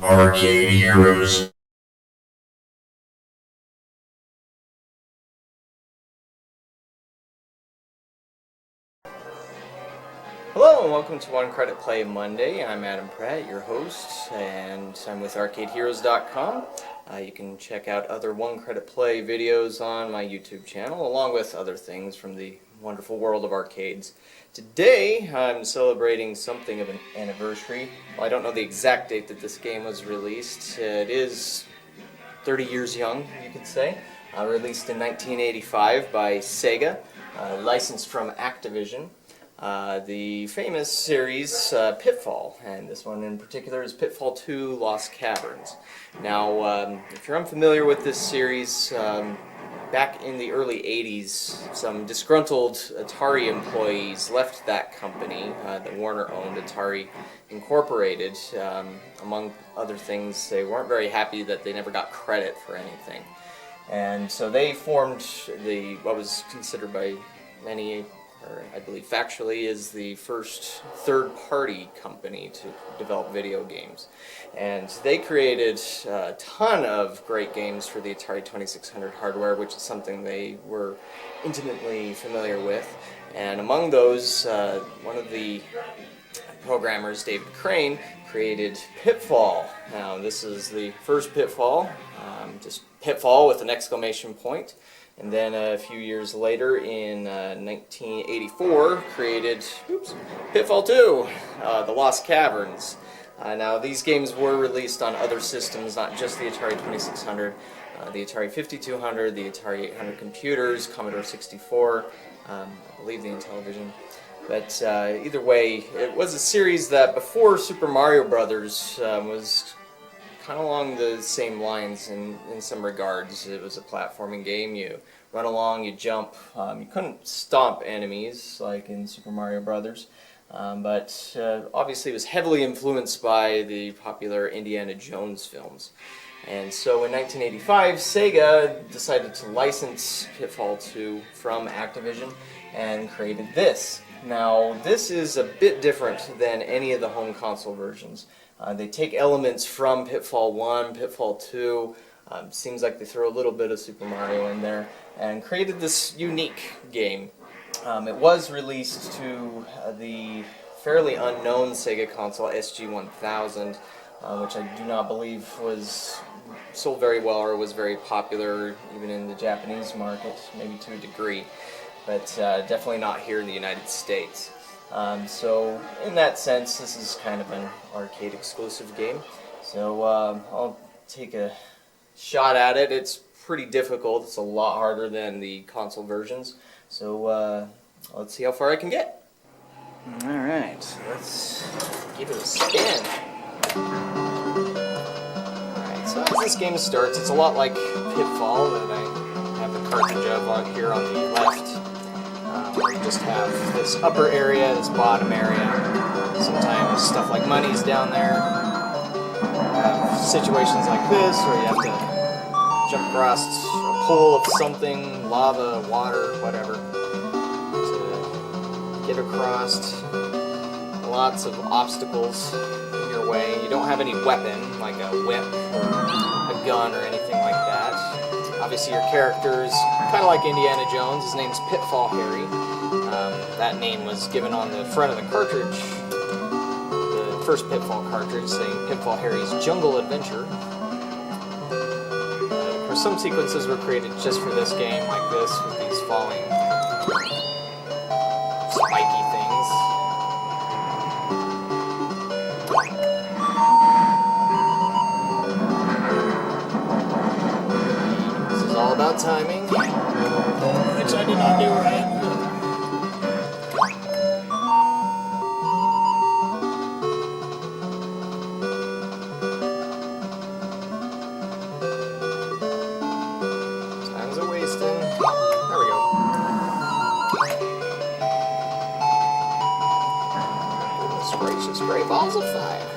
Arcade Heroes. Hello and welcome to One Credit Play Monday. I'm Adam Pratt, your host, and I'm with ArcadeHeroes.com. You can check out other One Credit Play videos on my YouTube channel, along with other things from the wonderful world of arcades. Today, I'm celebrating something of an anniversary. Well, I don't know the exact date that this game was released. It is 30 years young, you could say. Released in 1985 by Sega, licensed from Activision. The famous series Pitfall, and this one in particular is Pitfall 2 Lost Caverns. Now, if you're unfamiliar with this series, back in the early 80s, some disgruntled Atari employees left that company that Warner owned, Atari Incorporated. Among other things, they weren't very happy that they never got credit for anything. And so they formed what was considered by many, or I believe factually, is the first third-party company to develop video games. And they created a ton of great games for the Atari 2600 hardware, which is something they were intimately familiar with. And among those, one of the programmers, David Crane, created Pitfall. Now, this is the first Pitfall, just Pitfall with an exclamation point. And then a few years later, in 1984, created Pitfall 2, The Lost Caverns. Now, these games were released on other systems, not just the Atari 2600, the Atari 5200, the Atari 800 computers, Commodore 64, I believe the Intellivision. But either way, it was a series that before Super Mario Brothers was kind of along the same lines in some regards. It was a platforming game. You run along, you jump. You couldn't stomp enemies like in Super Mario Brothers, but obviously it was heavily influenced by the popular Indiana Jones films. And so in 1985, Sega decided to license Pitfall 2 from Activision and created this. Now, this is a bit different than any of the home console versions. They take elements from Pitfall 1, Pitfall 2, seems like they throw a little bit of Super Mario in there, and created this unique game. It was released to the fairly unknown Sega console SG-1000, which I do not believe was sold very well or was very popular even in the Japanese market, maybe to a degree, but definitely not here in the United States. So in that sense, this is kind of an arcade exclusive game. So I'll take a shot at it. It's pretty difficult. It's a lot harder than the console versions. So let's see how far I can get. Alright, let's give it a spin. Alright, so as this game starts, it's a lot like Pitfall that I have the cartridge of on here on the left. Where you just have this upper area, this bottom area. Sometimes stuff like money's down there. You have situations like this where you have to jump across a pool of something, lava, water, whatever, to get across. Lots of obstacles in your way. You don't have any weapon, like a whip or a gun or anything like that. Obviously your character is kind of like Indiana Jones. His name's Pitfall Harry. That name was given on the front of the cartridge, the first Pitfall cartridge, saying Pitfall Harry's Jungle Adventure. Of course, some sequences were created just for this game, like this, with these falling spiky things. This is all about timing, which I did not do right. Gracious, gray balls of fire.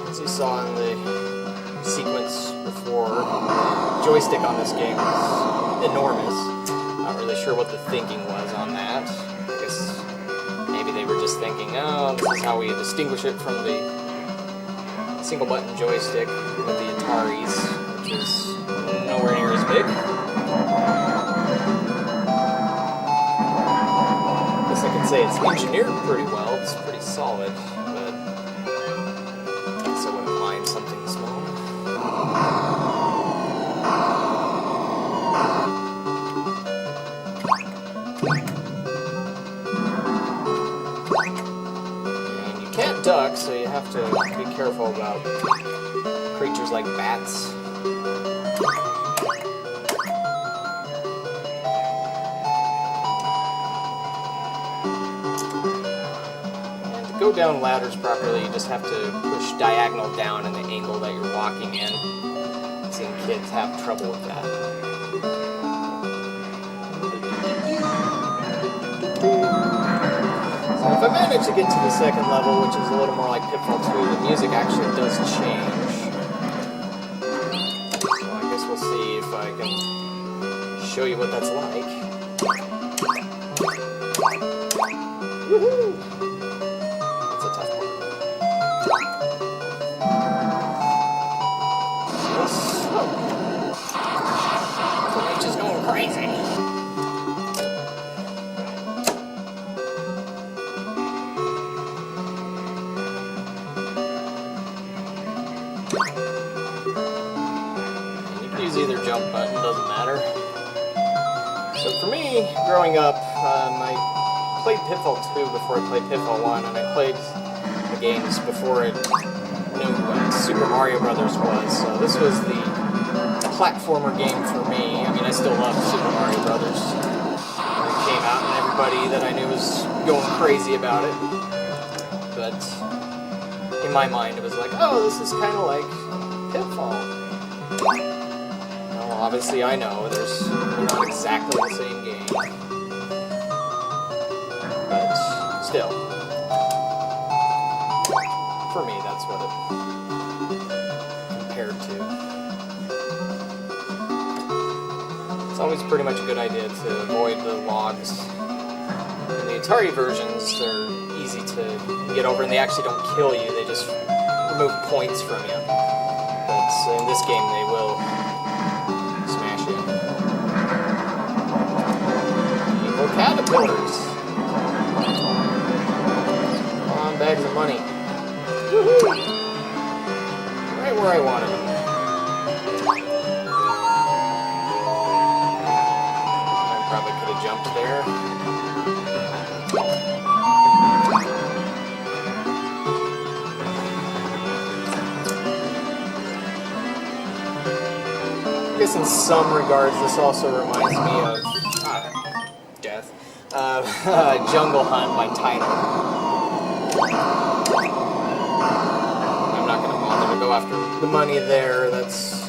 As you saw in the sequence before, the joystick on this game was enormous. Not really sure what the thinking was on that. I guess maybe maybe they were just thinking, oh, this is how we distinguish it from the single button joystick with the Ataris, which is nowhere near as big. I guess I could say it's engineered pretty well, it's pretty solid, but I guess I wouldn't mind something small. And you can't duck, so you have to be careful about creatures like bats. And to go down ladders properly, you just have to push diagonal down in the angle that you're walking in. I've seen kids have trouble with that. So if I manage to get to the second level, which is a little more like Pitfall 2, the music actually does change. So I guess we'll see if I can show you what that's like. Woohoo! That's a tough one. The range is going crazy. Either jump button, doesn't matter. So for me, growing up, I played Pitfall 2 before I played Pitfall 1, and I played the games before I knew what Super Mario Brothers was. So this was the platformer game for me. I mean, I still love Super Mario Brothers. It came out and everybody that I knew was going crazy about it. But in my mind, it was like, oh, this is kind of like Pitfall. Obviously, I know they're not exactly the same game, but still, for me, that's what it compared to. It's always pretty much a good idea to avoid the logs. In the Atari versions, they're easy to get over, and they actually don't kill you, they just remove points from you. But in this game, they will caterpillars. Come on, bags of money. Woohoo! Right where I wanted them. I probably could have jumped there. I guess in some regards this also reminds me of Jungle Hunt by Title. I'm not going to bother to go after the money there. That's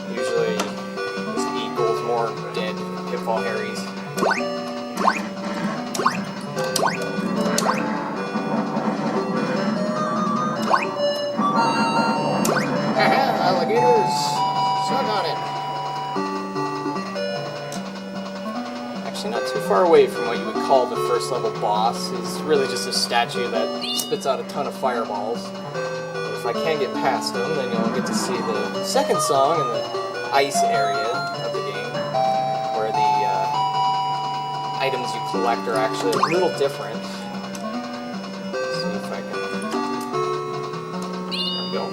usually just equals more dead Pitfall Harrys. Alligators! Suck on it! Actually not too far away from what you would call the first level boss. He's really just a statue that spits out a ton of fireballs. But if I can get past him, then you'll get to see the second song in the ice area of the game, where the items you collect are actually a little different. Let's see if I can... There we go.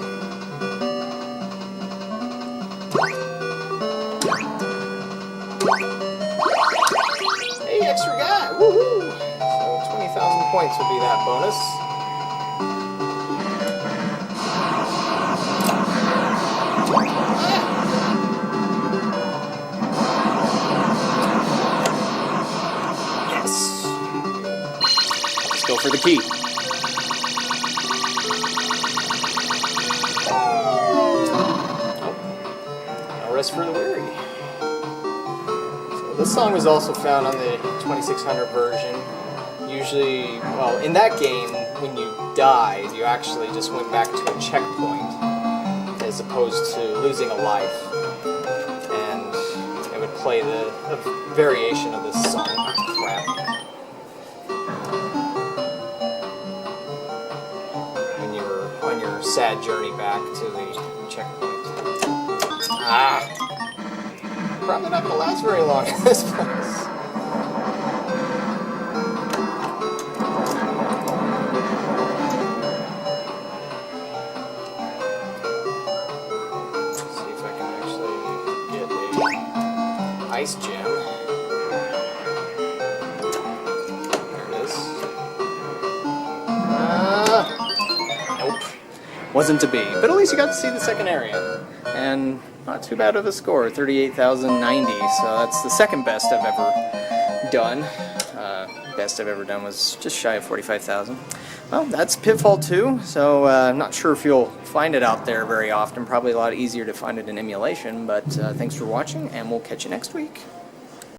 Extra guy! Woohoo! So 20,000 points would be that bonus. Yes! Let's go for the key. Oh. No rest for the weary. This song was also found on the 2600 version. Usually, well, in that game, when you died, you actually just went back to a checkpoint, as opposed to losing a life. And it would play a variation of this song. Crap. sad journey back to the checkpoint. Ah! Probably not going to last very long in this place. See if I can actually get a ice gem. There it is. Nope. Wasn't to be. But at least you got to see the second area. And not too bad of a score, 38,090. So that's the second best I've ever done. Best I've ever done was just shy of 45,000. Well, that's Pitfall 2, so I'm not sure if you'll find it out there very often. Probably a lot easier to find it in emulation, but thanks for watching, and we'll catch you next week.